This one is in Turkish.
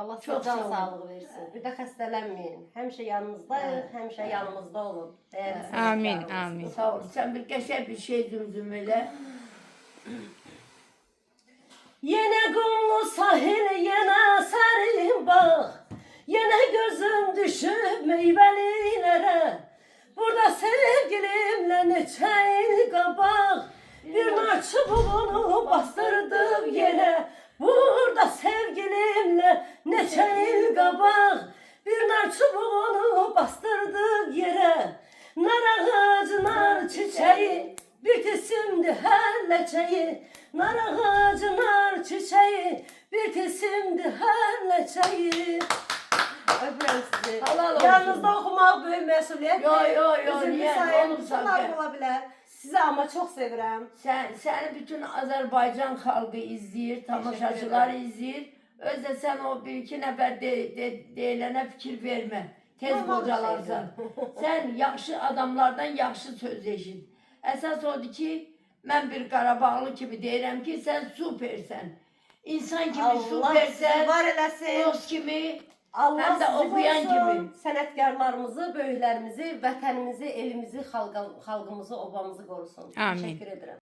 Allah size Çok can sağ olun. sağlığı versin. Bir de xəstələnməyin. Həmişə yanınızdayıq, həmişə yanımızda olun. Değerli Amin, seyircilerimiz. amin. Sağ ol. Sen bir geçer bir şey zümzümele. Yine kumlu sahil, yine serin bağ. Yine gözüm düşüp meyvelilere. Burada sevgilimle neçeyil kabak. Bir nar çubuğunu bastırdım yere. Burada sevgilimle neçeyil kabak. Bir nar çubuğunu bastırdım yere. Nar ağacı, nar çiçeği, bir tisimdi her leçeyi. Nar ağacı, nar çiçeği, bir tisimdi her leçeyi. Öpürəm sizi. Halal olsun. Yanınızda okumaq böyük məsuliyyət. Yo, Üzüm niye? sayın, Olur bunlar zaten. ola bilər. Sizi ama çok sevirəm. Seni bütün Azerbaycan halkı izleyir, tamaşaçılar ederim. izleyir. Özde sen o bir iki nefer deyilene fikir verme. Tez Tamam, kocalarsan. Sen yaxşı adamlardan yaxşı söz eşit. Esas odur ki, ben bir Qarabağlı kimi deyirəm ki, sen süpersen. İnsan kimi Allah sizi süpersen, var eləsin. dost kimi, Allah hem de sizi okuyan qorusun. gibi. Sənətkarlarımızı, böyüklərimizi, vətənimizi, elimizi, xalqımızı, obamızı qorusun. Amin. Təşəkkür edirəm.